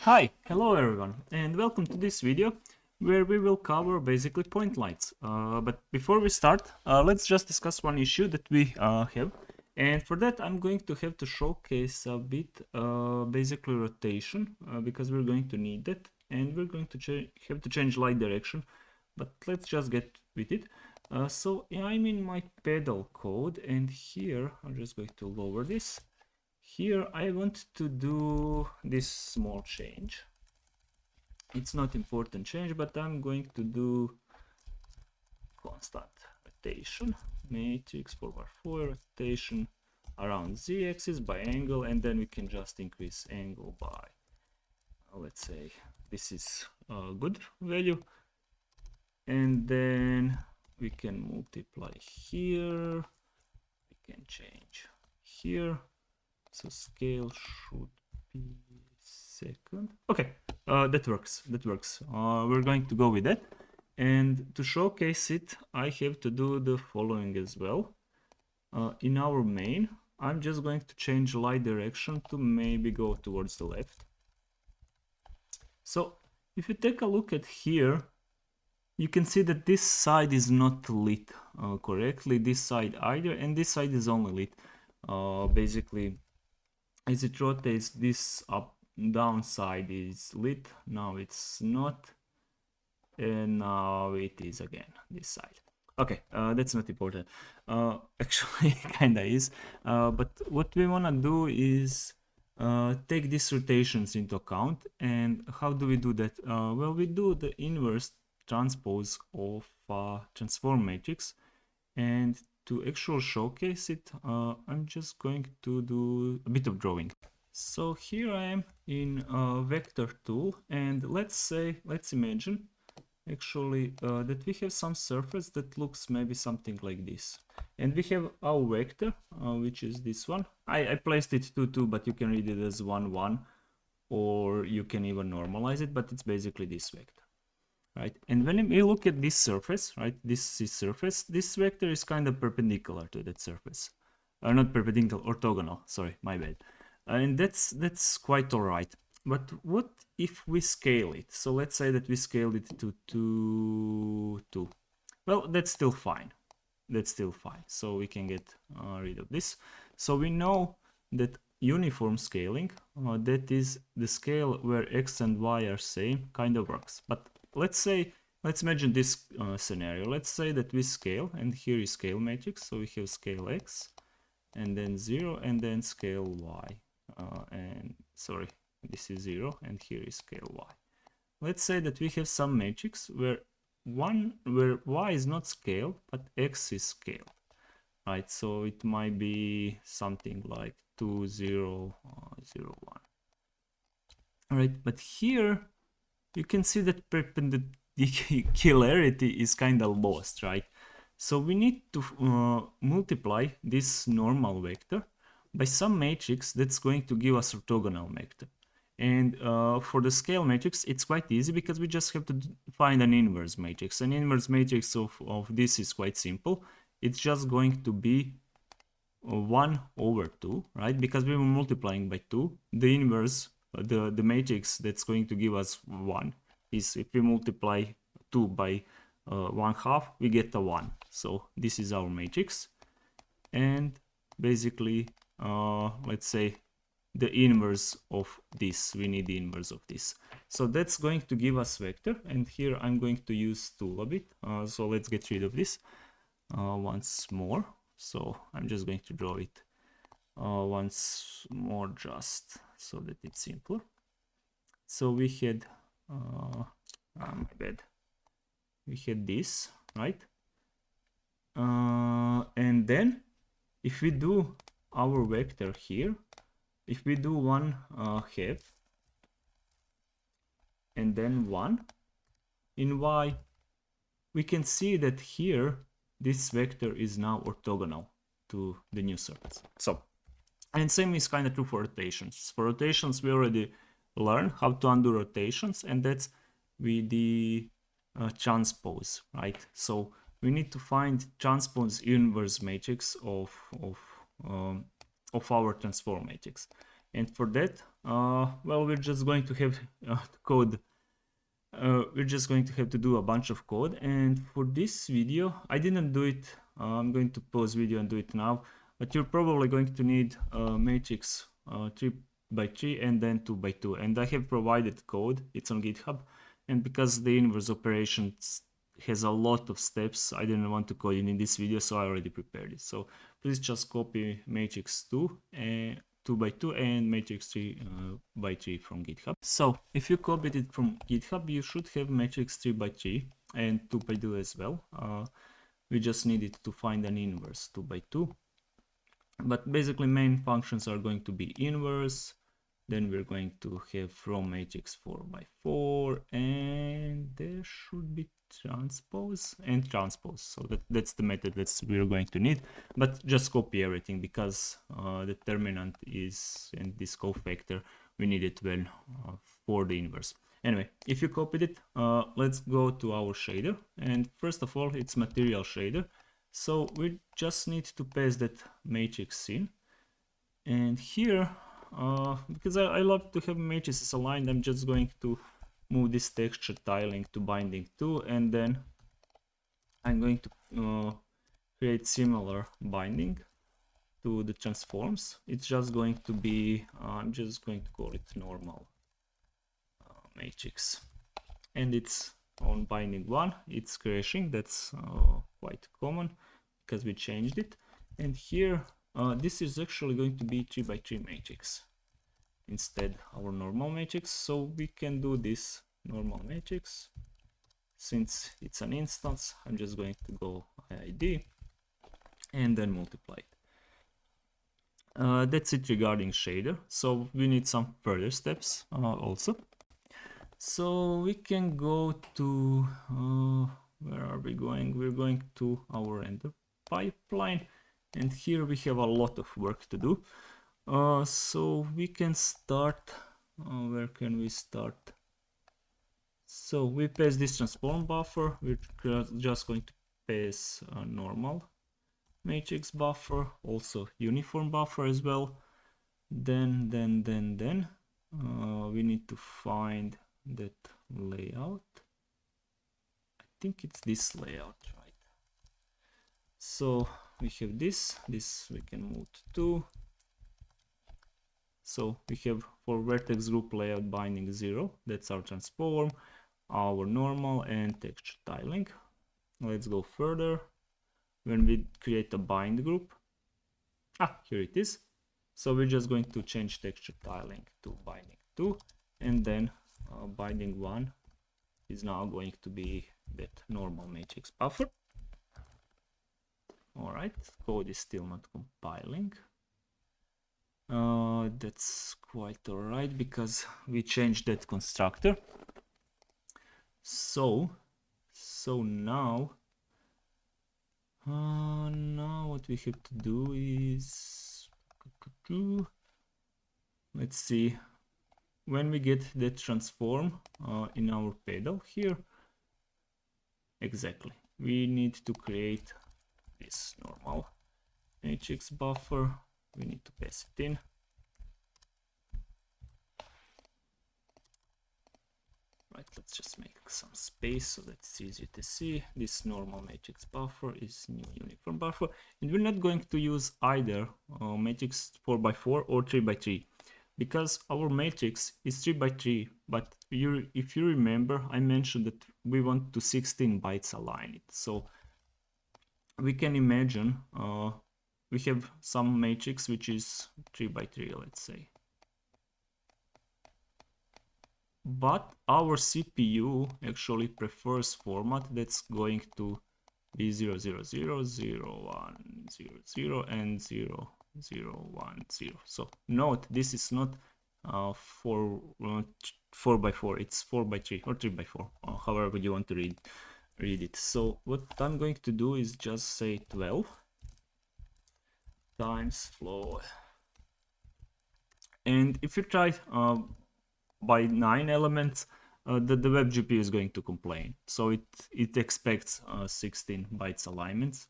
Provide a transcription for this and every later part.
Hi, hello everyone, and welcome to this video where we will cover basically point lights. But before we start, let's just discuss one issue that we have. And for that, I'm going to have to showcase a bit basically rotation because we're going to need that, and we're going to have to change light direction. But let's just get with it. So I'm in my pedal code, and here I'm just going to lower this. Here I want to do this small change. It's not important change, but I'm going to do constant rotation, matrix forward 4 rotation around z-axis by angle, and then we can just increase angle by, let's say, this is a good value, and then we can multiply here, we can change here. So scale should be second. Okay, that works. We're going to go with that. And to showcase it, I have to do the following as well. In our main, I'm just going to change light direction to maybe go towards the left. So if you take a look at here, you can see that this side is not lit correctly, this side either, and this side is only lit. Basically, as it rotates, this up down side is lit, now it's not, and now it is again this side. Okay, that's not important. Actually kinda is, but what we want to do is take these rotations into account. And how do we do that? Well, we do the inverse transpose of transform matrix, and to actually showcase it, I'm just going to do a bit of drawing. So here I am in vector tool, and let's imagine actually that we have some surface that looks maybe something like this, and we have our vector, which is this one. I placed it 2 2, but you can read it as 1 1, or you can even normalize it, but it's basically this vector. Right, and when we look at this surface, right, this is surface, this vector is kind of perpendicular to that surface. Not perpendicular, orthogonal, sorry, my bad. And that's quite all right. But what if we scale it? So let's say that we scale it to 2. Well, that's still fine. So we can get rid of this. So we know that uniform scaling, that is the scale where x and y are same, kind of works. But let's imagine this scenario. Let's say that we scale, and here is scale matrix. So we have scale x, and then 0, and then scale y. And sorry, this is 0, and here is scale y. Let's say that we have some matrix where y is not scaled, but x is scaled. Right, so it might be something like 2 0 0 1. All right, but here you can see that perpendicularity is kind of lost, right? So we need to multiply this normal vector by some matrix that's going to give us orthogonal vector. And for the scale matrix, it's quite easy because we just have to find an inverse matrix. An inverse matrix of this is quite simple. It's just going to be 1 over 2, right? Because we were multiplying by 2. The inverse, the matrix that's going to give us 1 is if we multiply 2 by 1/2, we get a 1. So this is our matrix. And basically, let's say the inverse of this, we need the inverse of this. So that's going to give us vector, and here I'm going to use tool a bit. So let's get rid of this once more. So I'm just going to draw it once more just so that it's simpler. So we had, my bad, we had this, right? And then if we do our vector here, if we do 1/2 and then 1 in y, we can see that here this vector is now orthogonal to the new surface. So, and same is kind of true for rotations. For rotations, we already learned how to undo rotations, and that's with the transpose, right? So we need to find transpose inverse matrix of our transform matrix. And for that, well, we're just going to have code. We're just going to have to do a bunch of code, and for this video I didn't do it. I'm going to pause video and do it now, but you're probably going to need a matrix 3x3 and then 2x2, and I have provided code. It's on GitHub, and because the inverse operation has a lot of steps, I didn't want to code it in this video, so I already prepared it. So please just copy matrix 2x2 and matrix 3x3 from GitHub. So if you copied it from GitHub, you should have matrix 3x3 and 2x2 as well. We just needed to find an inverse 2x2. But basically main functions are going to be inverse, then we're going to have from matrix 4x4, and there should be transpose and transpose. So that's the method that we're going to need, but just copy everything because the determinant is, and this cofactor, we need it well for the inverse. Anyway, if you copied it, let's go to our shader, and first of all, it's material shader. So we just need to paste that matrix in, and here, because I love to have matrices aligned, I'm just going to move this texture tiling to binding 2, and then I'm going to create similar binding to the transforms. It's just going to be, I'm just going to call it normal matrix, and it's on binding 1, it's crashing. That's quite common because we changed it, and here this is actually going to be 3x3 matrix instead our normal matrix. So we can do this normal matrix. Since it's an instance, I'm just going to go IID and then multiply it. That's it regarding shader. So we need some further steps also. So we can go to, where are we going? We're going to our render pipeline, and here we have a lot of work to do. So we can start, where can we start? So we pass this transform buffer, we're just going to pass a normal matrix buffer, also uniform buffer as well. Then we need to find that layout. I think it's this layout, right? So we have this we can move to 2. So we have for vertex group layout binding 0, that's our transform, our normal, and texture tiling. Let's go further. When we create a bind group, here it is. So we're just going to change texture tiling to binding 2, and then binding 1 is now going to be that normal matrix buffer. Alright, code is still not compiling. That's quite alright because we changed that constructor. So now what we have to do is, let's see, when we get that transform in our pedal here, exactly, we need to create this normal matrix buffer. We need to pass it in. Right, let's just make some space so that it's easy to see. This normal matrix buffer is new uniform buffer, and we're not going to use either matrix 4x4 or 3x3 because our matrix is 3x3, but if you remember, I mentioned that we want to 16 bytes align it. So we can imagine we have some matrix which is 3x3, let's say. But our CPU actually prefers format that's going to be 0, 0, 0, 0, 1, 0, 0, and 0, 0, 1, 0. So note, this is not 4x4, it's 4x3 or 3x4, however you want to read it. So what I'm going to do is just say 12 times flow, and if you try by 9 elements, the WebGPU is going to complain. So it expects 16 bytes alignments.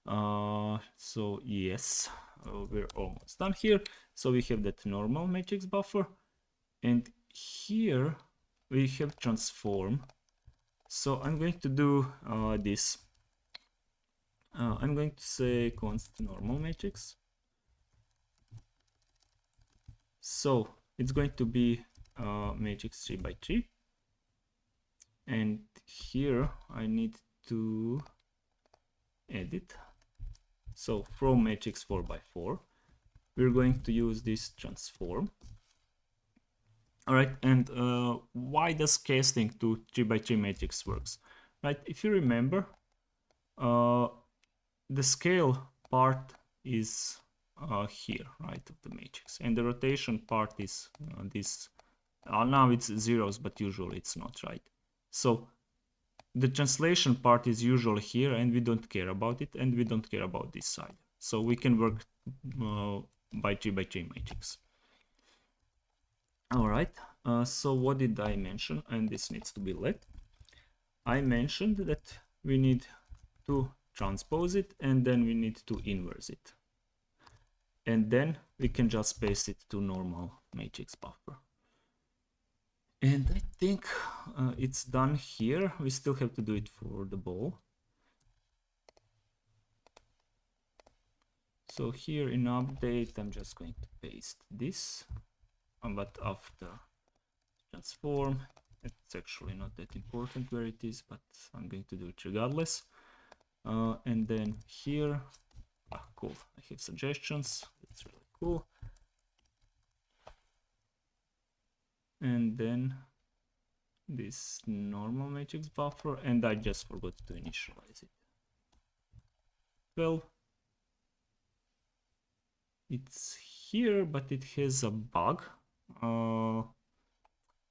So yes, we're almost done here. So we have that normal matrix buffer, And here we have transform. So I'm going to do this. I'm going to say const normal matrix. So it's going to be matrix 3 by 3. And here I need to edit. So from matrix 4 by 4, we're going to use this transform. All right, and why does casting to 3 by 3 matrix works? Right, if you remember, the scale part is here, right, of the matrix, and the rotation part is this. Now it's zeros, but usually it's not, right? So the translation part is usually here, and we don't care about it, and we don't care about this side. So we can work by 3 by 3 matrix. All right, so what did I mention? And this needs to be let. I mentioned that we need to transpose it, and then we need to inverse it. And then we can just paste it to normal matrix buffer. And I think it's done here. We still have to do it for the ball. So here in update, I'm just going to paste this, but after transform, it's actually not that important where it is, but I'm going to do it regardless. And then here, cool, I have suggestions. It's really cool. And then this normal matrix buffer, and I just forgot to initialize it. Well, it's here, but it has a bug.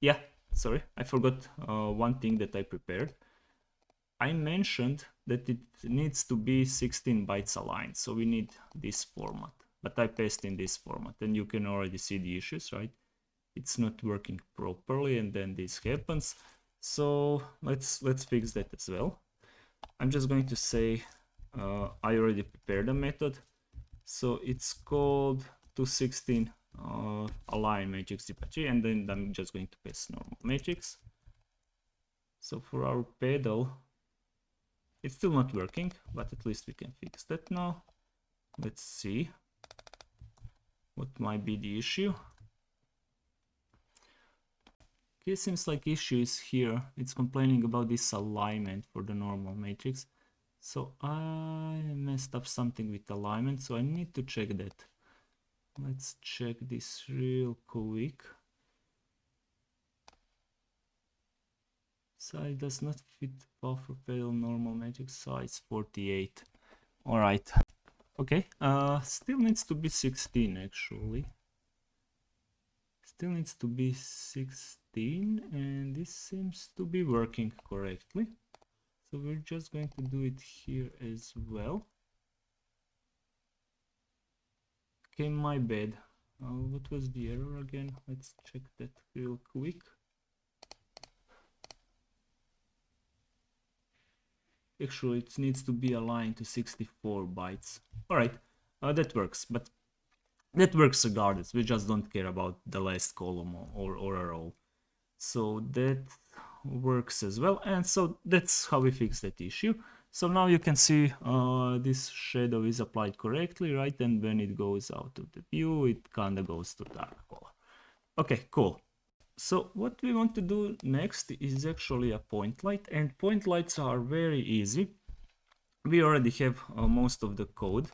Yeah, sorry, I forgot one thing that I prepared. I mentioned that it needs to be 16 bytes aligned, so we need this format, but I paste in this format, and you can already see the issues, right? It's not working properly, and then this happens. So let's fix that as well. I'm just going to say I already prepared a method, so it's called 216 align matrix 3 by 3, and then I'm just going to paste normal matrix. So for our pedal, it's still not working, but at least we can fix that now. Let's see what might be the issue. Okay, seems like issue is here. It's complaining about this alignment for the normal matrix. So I messed up something with alignment, so I need to check that. Let's check this real quick. Size does not fit buffer pedal normal matrix size 48. All right. Okay. Still needs to be 16 actually. Still needs to be 16, and this seems to be working correctly. So we're just going to do it here as well. Okay, my bad. What was the error again? Let's check that real quick. Actually, it needs to be aligned to 64 bytes. All right, that works, but that works regardless. We just don't care about the last column or a row. So that works as well, and so that's how we fix that issue. So now you can see this shadow is applied correctly, right? And when it goes out of the view, it kind of goes to dark color. Okay, cool. So what we want to do next is actually a point light, and point lights are very easy. We already have most of the code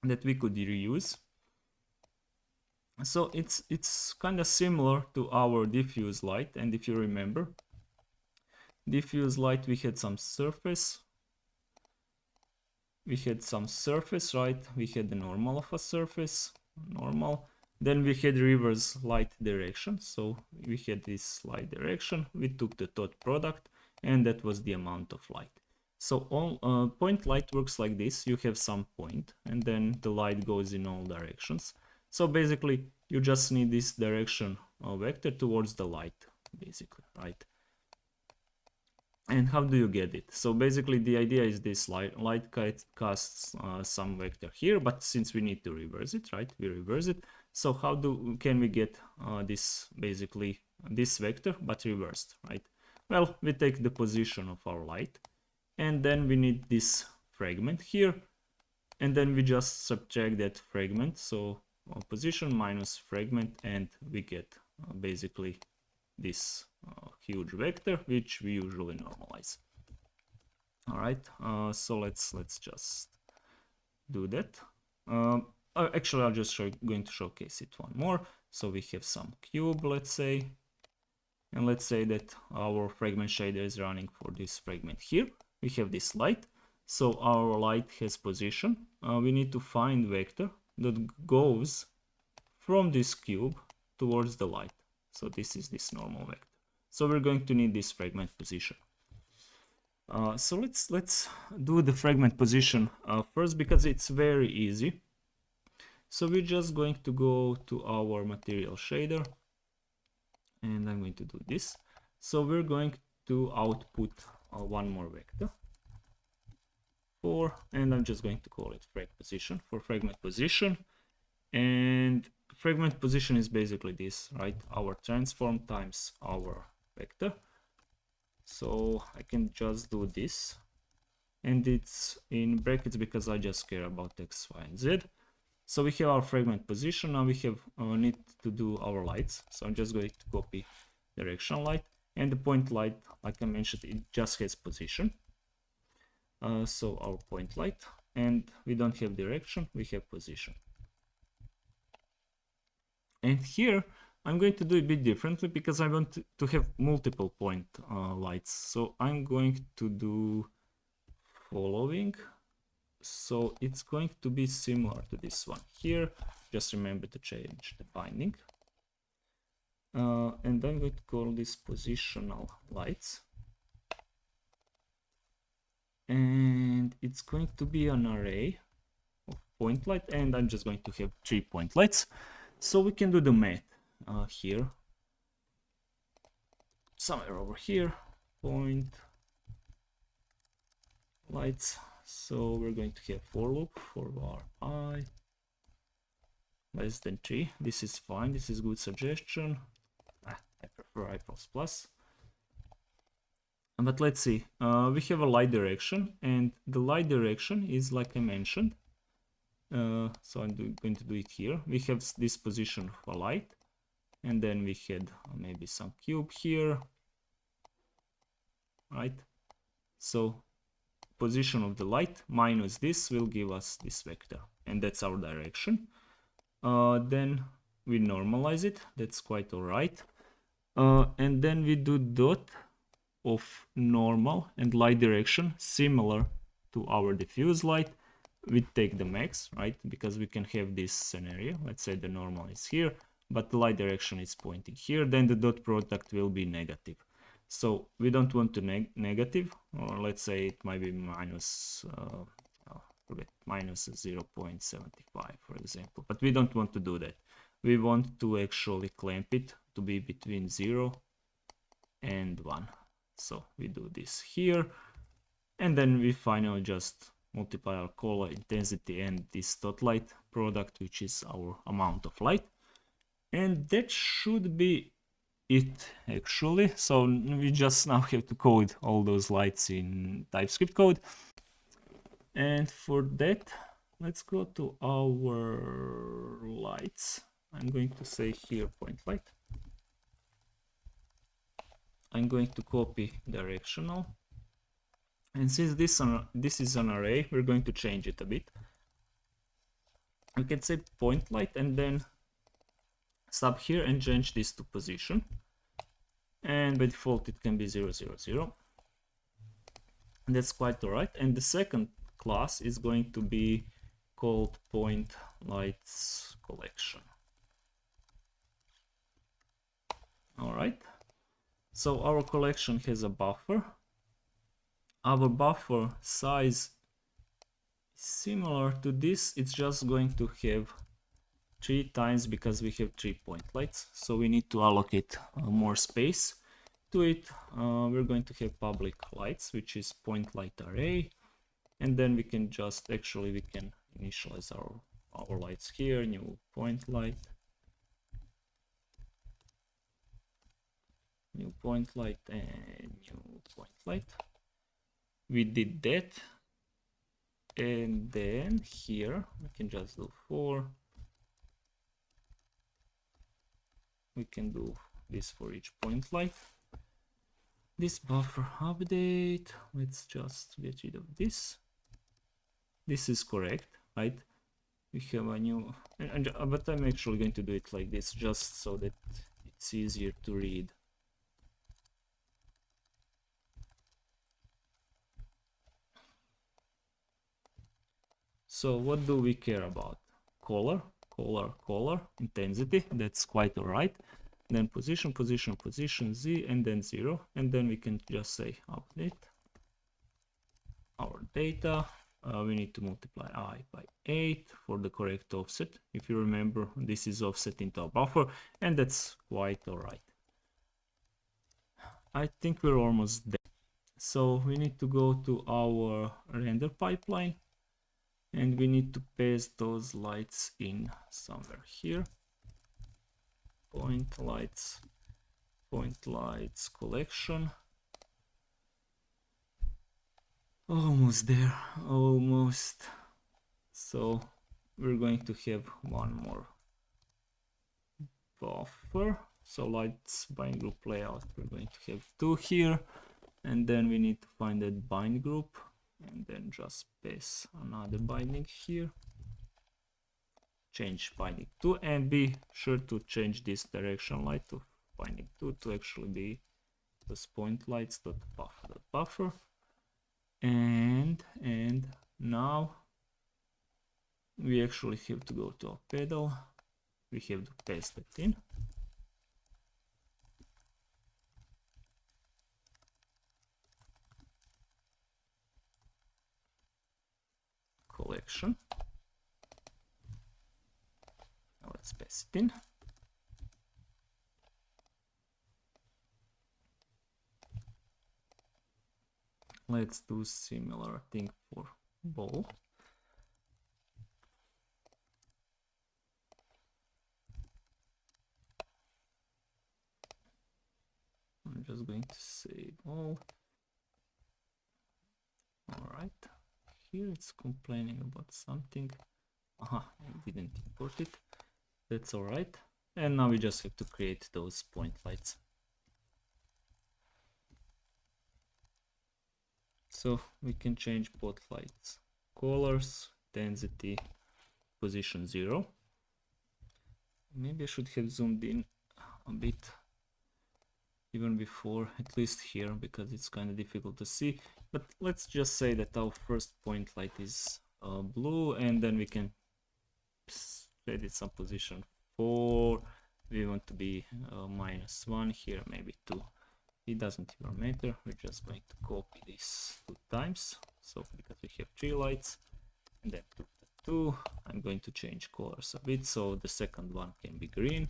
that we could reuse. So it's kind of similar to our diffuse light, and if you remember, diffuse light, we had some surface. We had some surface, right? We had the normal of a surface, normal. Then we had reverse light direction. So we had this light direction. We took the dot product, and that was the amount of light. So all point light works like this. You have some point, and then the light goes in all directions. So basically, you just need this direction vector towards the light, basically, right? And how do you get it? So basically, the idea is this light casts some vector here, but since we need to reverse it, right? We reverse it. So how can we get this basically this vector but reversed, right? Well, we take the position of our light, and then we need this fragment here, and then we just subtract that fragment, so position minus fragment, and we get basically this huge vector, which we usually normalize. All right, so let's just do that. Actually, I'm just going to showcase it one more. So we have some cube, let's say, and let's say that our fragment shader is running for this fragment here. We have this light, so our light has position. We need to find vector that goes from this cube towards the light. So this is this normal vector. So we're going to need this fragment position. So let's do the fragment position first, because it's very easy. So we're just going to go to our material shader, and I'm going to do this. So we're going to output one more vector and I'm just going to call it frag position for fragment position. And fragment position is basically this, right? Our transform times our vector. So I can just do this, and it's in brackets because I just care about x, y, and z. So we have our fragment position. Now we have need to do our lights. So I'm just going to copy direction light, and the point light, like I mentioned, it just has position. So our point light, and we don't have direction, we have position. And here I'm going to do a bit differently because I want to have multiple point lights. So I'm going to do following. So it's going to be similar to this one here. Just remember to change the binding. And I'm going to call this positional lights. And it's going to be an array of point light, and I'm just going to have 3 point lights. So we can do the math here. Somewhere over here, point lights. So we're going to have for loop for var I less than 3. This is fine, this is good suggestion. I prefer I++. But let's see, we have a light direction, and the light direction is like I mentioned. So I'm going to do it here. We have this position of a light, and then we had maybe some cube here, right? So position of the light minus this will give us this vector, and that's our direction. Then we normalize it, that's quite all right. And then we do dot of normal and light direction similar to our diffuse light. We take the max, right? Because we can have this scenario. Let's say the normal is here, but the light direction is pointing here. Then the dot product will be negative. So we don't want to negative, or let's say it might be minus 0.75, for example. But we don't want to do that. We want to actually clamp it to be between 0 and 1. So we do this here, and then we finally just multiply our color intensity and this dot light product, which is our amount of light. And that should be it, actually. So we just now have to code all those lights in TypeScript code. And for that, let's go to our lights. I'm going to say here point light. I'm going to copy directional. And since this is an array, we're going to change it a bit. We can say point light and then stop here and change this to position. And by default, it can be 0, 0, 0. And that's quite all right. And the second class is going to be called point lights collection. All right. So our collection has a buffer. Our buffer size is similar to this. It's just going to have 3 times because we have 3 point lights. So we need to allocate more space to it. We're going to have public lights, which is point light array. And then we can just, actually we can initialize our lights here, new point light. point light and new point light. We did that, and then here we can just do 4. We can do this for each point light. This buffer update, let's just get rid of this. This is correct, right? We have a new, but I'm actually going to do it like this just so that it's easier to read. So what do we care about? Color, intensity, that's quite alright. Then position, Z, and then 0. And then we can just say update our data. We need to multiply I by 8 for the correct offset. If you remember, this is offset into a buffer, and that's quite alright. I think we're almost there. So we need to go to our render pipeline, and we need to paste those lights in somewhere here. Point lights collection. Almost there, almost. So we're going to have one more buffer. So lights bind group layout, we're going to have 2 here, and then we need to find that bind group, and then just paste another binding here. Change binding 2, and be sure to change this direction light to binding 2 to actually be this point lights.buffer. And now we actually have to go to our pedal. We have to paste it in. Collection. Now let's paste it in. Let's do similar thing for ball. I'm just going to save all. Alright, here it's complaining about something. Aha, I didn't import it. That's alright. And now we just have to create those point lights. So we can change both lights, colors, intensity, position 0. Maybe I should have zoomed in a bit even before, at least here, because it's kind of difficult to see. But let's just say that our first point light is blue, and then we can set it some position 4. We want to be -1 here, maybe 2. It doesn't even matter. We're just going to copy this 2 times. So because we have 3 lights, and then 2. I'm going to change colors a bit so the second one can be green.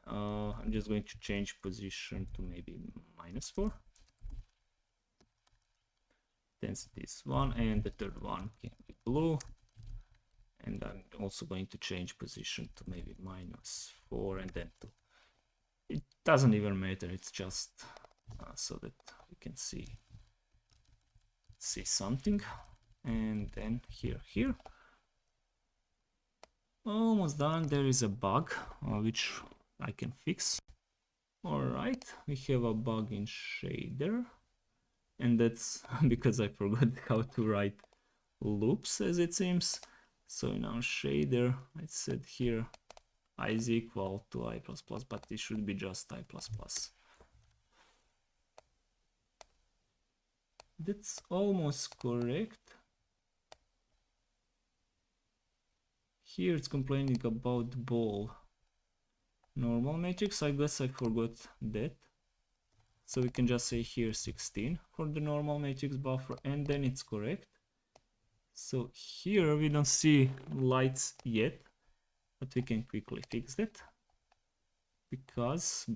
I'm just going to change position to maybe -4. Intensity is 1, and the third one can be blue. And I'm also going to change position to maybe -4 and then 2. It doesn't even matter, it's just so that we can see something. And then here, almost done. There is a bug which I can fix. Alright, we have a bug in shader, and that's because I forgot how to write loops, as it seems. So in our shader, I said here I is equal to I++, but it should be just I++. That's almost correct. Here it's complaining about ball. Normal matrix, I guess I forgot that. So we can just say here 16 for the normal matrix buffer, and then it's correct. So here we don't see lights yet, but we can quickly fix that. Because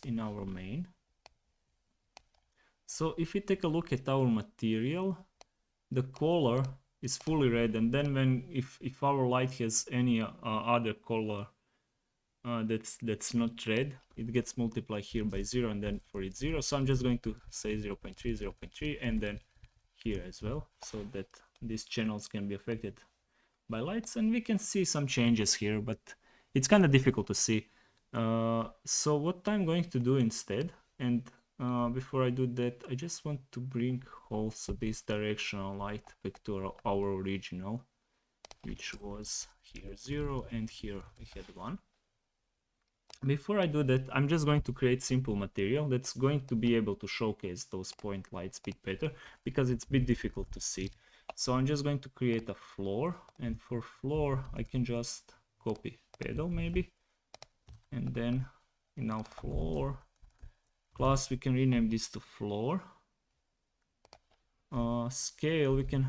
in our main. So if we take a look at our material, the color is fully red, and then if our light has any other color that's not red, it gets multiplied here by 0, and then for it 0. So I'm just going to say 0.3, 0.3, and then here as well, so that these channels can be affected by lights, and we can see some changes here, but it's kind of difficult to see. So what I'm going to do instead, and before I do that, I just want to bring also this directional light back to our original, which was here 0 and here we had 1. Before I do that, I'm just going to create simple material that's going to be able to showcase those point lights a bit better, because it's a bit difficult to see. So I'm just going to create a floor, and for floor I can just copy pedal maybe, and then in our floor class we can rename this to floor. Scale we can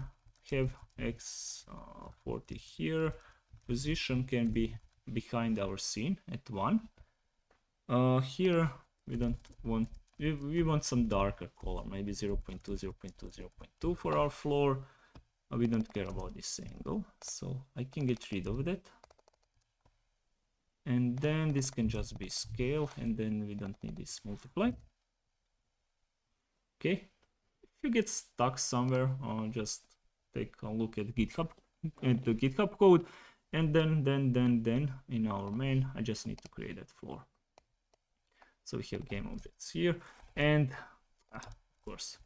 have x40 here. Position can be behind our scene at 1. Here we don't want, we want some darker color, maybe 0.2, 0.2, 0.2 for our floor. We don't care about this angle, so I can get rid of that. And then this can just be scale, and then we don't need this multiply. Okay, if you get stuck somewhere, just take a look at GitHub, at the GitHub code, and then in our main I just need to create that floor. So we have game objects here, and of course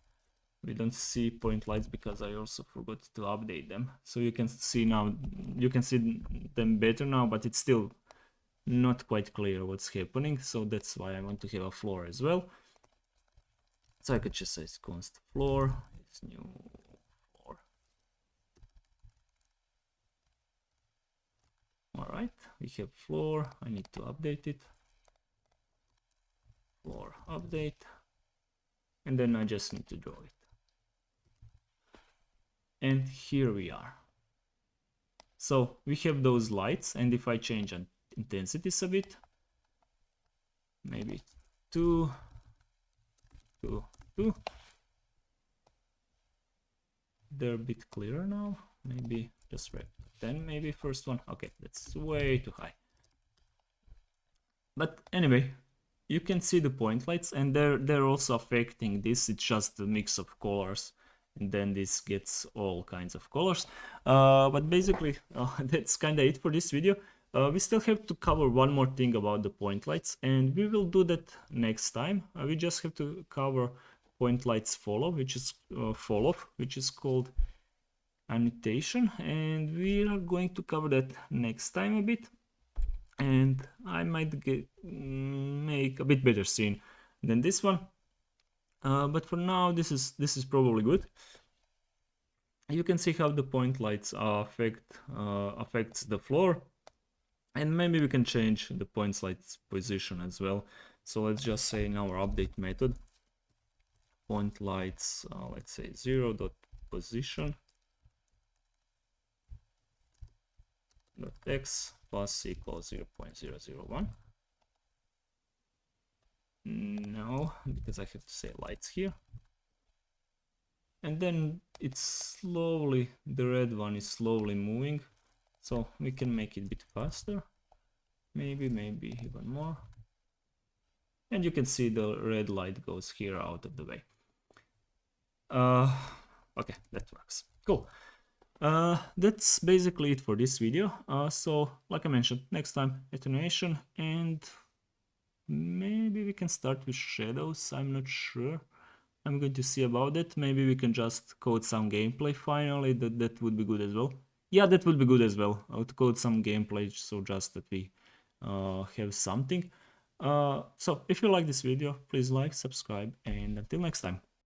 we don't see point lights because I also forgot to update them. So you can see now, you can see them better now, but it's still not quite clear what's happening. So that's why I want to have a floor as well. So I could just say const floor is new floor. All right, we have floor. I need to update it. Floor update, and then I just need to draw it. And here we are. So we have those lights, and if I change intensities a bit, maybe 2, 2, 2, they're a bit clearer now. Maybe just right 10, maybe first one. Okay, that's way too high. But anyway, you can see the point lights, and they're also affecting this. It's just a mix of colors, and then this gets all kinds of colors. But basically that's kind of it for this video. We still have to cover one more thing about the point lights, and we will do that next time. We just have to cover point lights follow, which is which is called annotation, and we are going to cover that next time a bit. And I might make a bit better scene than this one, but for now this is probably good. You can see how the point lights affects the floor, and maybe we can change the point lights position as well. So let's just say in our update method, point lights, let's say 0.position .x plus equals 0.001. No, because I have to say lights here. And then it's slowly, the red one is slowly moving, so we can make it a bit faster. Maybe even more. And you can see the red light goes here out of the way. Okay, that works. Cool. That's basically it for this video. So like I mentioned, next time attenuation, and maybe we can start with shadows. I'm not sure. I'm going to see about it. Maybe we can just code some gameplay finally. That would be good as well. Yeah, that would be good as well. I would code some gameplay, so just that we have something. So if you like this video, please like, subscribe, and until next time.